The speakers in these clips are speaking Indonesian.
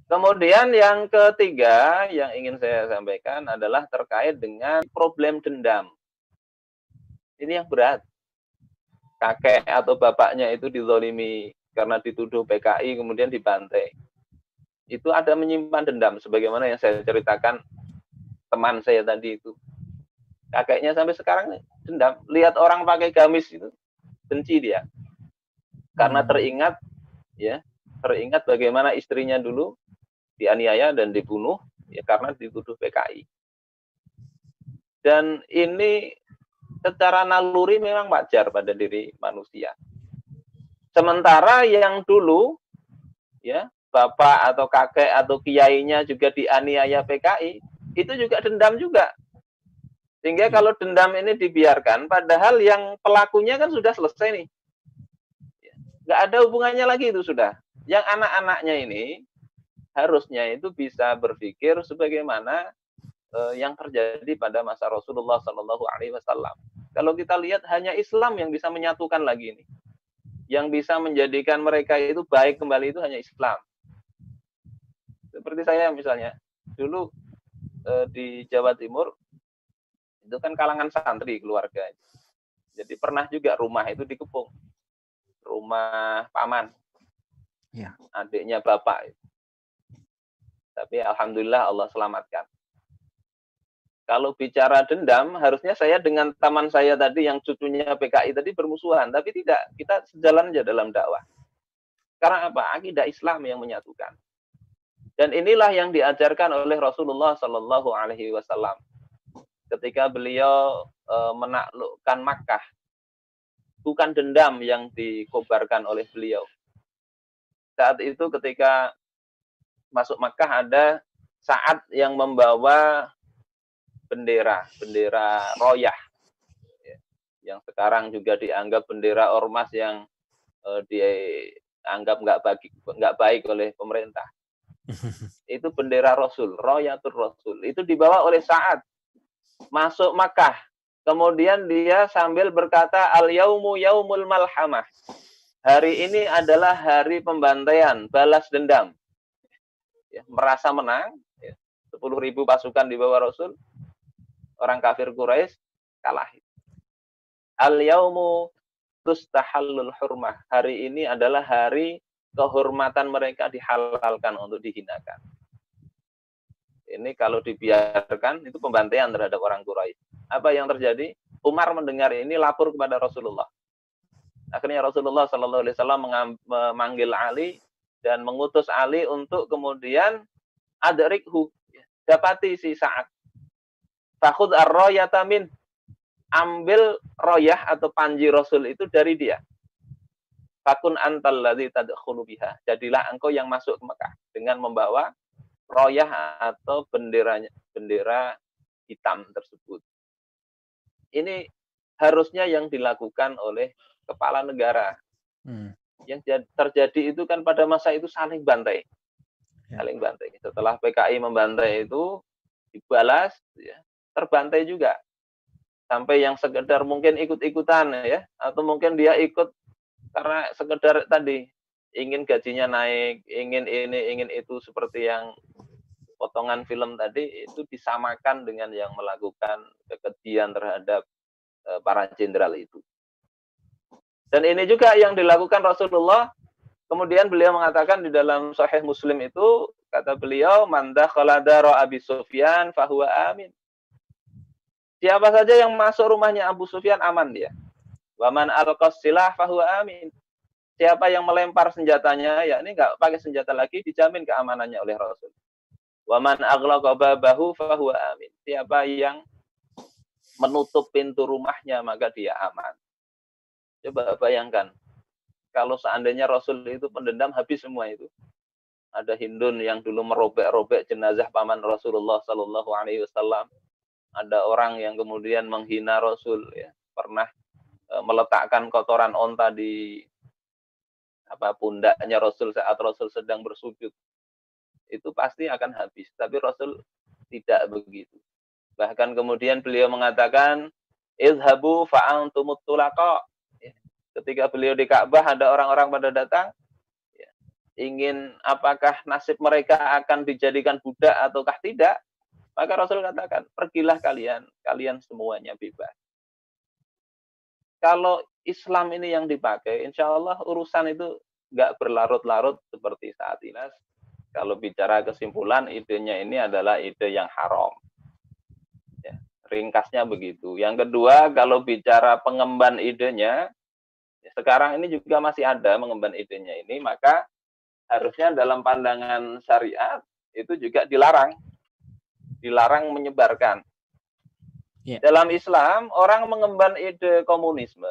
Kemudian yang ketiga yang ingin saya sampaikan adalah terkait dengan problem dendam. Ini yang berat. Kakek atau bapaknya itu dizolimi karena dituduh PKI kemudian dibantai. Itu ada menyimpan dendam sebagaimana yang saya ceritakan teman saya tadi itu. Kakeknya sampai sekarang dendam. Lihat orang pakai gamis itu benci dia. Karena teringat ya, teringat bagaimana istrinya dulu dianiaya dan dibunuh ya karena dituduh PKI. Dan ini secara naluri memang wajar pada diri manusia. Sementara yang dulu ya bapak atau kakek atau kiainya juga dianiaya PKI, itu juga dendam juga. Sehingga kalau dendam ini dibiarkan, padahal yang pelakunya kan sudah selesai nih. Nggak ada hubungannya lagi itu sudah. Yang anak-anaknya ini harusnya itu bisa berpikir sebagaimana yang terjadi pada masa Rasulullah Shallallahu Alaihi Wasallam. Kalau kita lihat hanya Islam yang bisa menyatukan lagi ini, yang bisa menjadikan mereka itu baik kembali itu hanya Islam. Seperti saya misalnya, dulu di Jawa Timur itu kan kalangan santri keluarga. Jadi pernah juga rumah itu dikepung, rumah paman, ya. Adiknya bapak. Tapi alhamdulillah Allah selamatkan. Kalau bicara dendam, harusnya saya dengan teman saya tadi yang cucunya PKI tadi bermusuhan, tapi tidak, kita sejalan aja dalam dakwah. Karena apa? Akidah Islam yang menyatukan. Dan inilah yang diajarkan oleh Rasulullah Sallallahu Alaihi Wasallam ketika beliau menaklukkan Makkah. Bukan dendam yang dikobarkan oleh beliau. Saat itu ketika masuk Makkah ada Sa'ad yang membawa bendera royah, yang sekarang juga dianggap bendera ormas yang dianggap nggak baik oleh pemerintah. Itu bendera Rasul, Royatul Rasul. Itu dibawa oleh Sa'ad masuk Makkah. Kemudian dia sambil berkata, al-yaumu yaumul malhamah. Hari ini adalah hari pembantaian, balas dendam. Ya, merasa menang, ya, 10.000 pasukan di bawah Rasul, orang kafir Quraisy kalah. Al-yaumu tustahallul hurmah. Hari ini adalah hari kehormatan mereka dihalalkan untuk dihinakan. Ini kalau dibiarkan itu pembantaian terhadap orang Quraisy. Apa yang terjadi? Umar mendengar ini lapor kepada Rasulullah. Akhirnya Rasulullah Sallallahu Alaihi Wasallam memanggil Ali dan mengutus Ali untuk kemudian adrikhu, dapati si Sa'ad. Fakhud ar-royata min, ambil royah atau panji Rasul itu dari dia. Fakun antal ladzi tadkhulu biha. Jadilah engkau yang masuk ke Mekah dengan membawa royah atau bendera hitam tersebut. Ini harusnya yang dilakukan oleh kepala negara. Yang terjadi itu kan pada masa itu saling bantai. Saling bantai. Setelah PKI membantai itu dibalas, ya, terbantai juga. Sampai yang sekedar mungkin ikut-ikutan ya, atau mungkin dia ikut karena sekedar tadi ingin gajinya naik, ingin ini, ingin itu, seperti yang potongan film tadi itu disamakan dengan yang melakukan kekejian terhadap para jenderal itu. Dan ini juga yang dilakukan Rasulullah. Kemudian beliau mengatakan di dalam Sahih Muslim itu, kata beliau, man dakhala dara Abi Sufyan fahuwa amin. Siapa saja yang masuk rumahnya Abu Sufyan aman dia. Wa man alqas silah fahuwa amin. Siapa yang melempar senjatanya, ya ini enggak pakai senjata lagi, dijamin keamanannya oleh Rasul. Wa man aghlaqa babahu fahuwa amin. Siapa yang menutup pintu rumahnya maka dia aman. Coba bayangkan, kalau seandainya Rasul itu pendendam, habis semua itu. Ada Hindun yang dulu merobek-robek jenazah paman Rasulullah Sallallahu Alaihi Wasallam. Ada orang yang kemudian menghina Rasul, ya, pernah meletakkan kotoran onta di pundaknya Rasul saat Rasul sedang bersujud. Itu pasti akan habis. Tapi Rasul tidak begitu. Bahkan kemudian beliau mengatakan, izhabu fa'antumut tulaqa. Ketika beliau di Ka'bah ada orang-orang pada datang, ya, ingin apakah nasib mereka akan dijadikan budak ataukah tidak, maka Rasul katakan, pergilah kalian, kalian semuanya bebas. Kalau Islam ini yang dipakai, insya Allah urusan itu nggak berlarut-larut seperti saat ini. Kalau bicara kesimpulan, idenya ini adalah ide yang haram. Ya, ringkasnya begitu. Yang kedua, kalau bicara pengemban idenya, sekarang ini juga masih ada mengemban idenya ini, maka harusnya dalam pandangan syariat itu juga dilarang menyebarkan. Yeah. Dalam Islam, orang mengemban ide komunisme,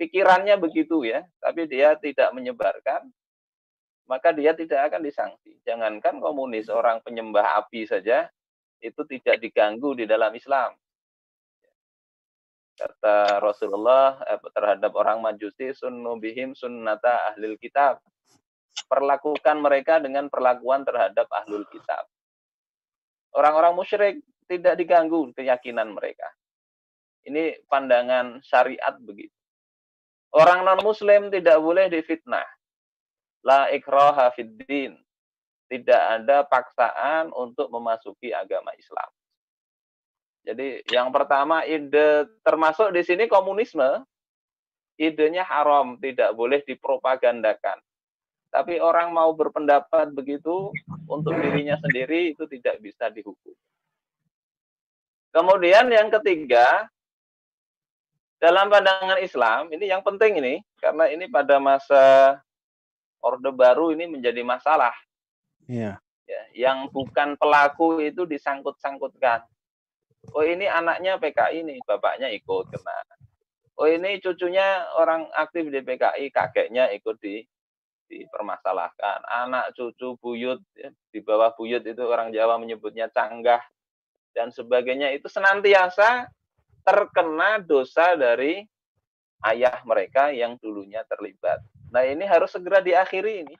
pikirannya begitu ya, tapi dia tidak menyebarkan, maka dia tidak akan disangsi. Jangankan komunis, orang penyembah api saja, itu tidak diganggu di dalam Islam. Kata Rasulullah terhadap orang Majusi, sunnu bihim sunnata ahlil kitab. Perlakukan mereka dengan perlakuan terhadap ahlul kitab. Orang-orang musyrik tidak diganggu keyakinan mereka. Ini pandangan syariat begitu. Orang non-muslim tidak boleh difitnah. La ikraha fiddin. Tidak ada paksaan untuk memasuki agama Islam. Jadi yang pertama, ide termasuk di sini komunisme, idenya haram, tidak boleh dipropagandakan. Tapi orang mau berpendapat begitu untuk dirinya sendiri itu tidak bisa dihukum. Kemudian yang ketiga, dalam pandangan Islam, ini yang penting ini, karena ini pada masa Orde Baru ini menjadi masalah. Iya. Ya, yang bukan pelaku itu disangkut-sangkutkan. Oh ini anaknya PKI nih, bapaknya ikut kena. Oh ini cucunya orang aktif di PKI, kakeknya ikut dipermasalahkan. Anak cucu buyut, ya, di bawah buyut itu orang Jawa menyebutnya canggah, dan sebagainya, itu senantiasa terkena dosa dari ayah mereka yang dulunya terlibat. Nah ini harus segera diakhiri ini.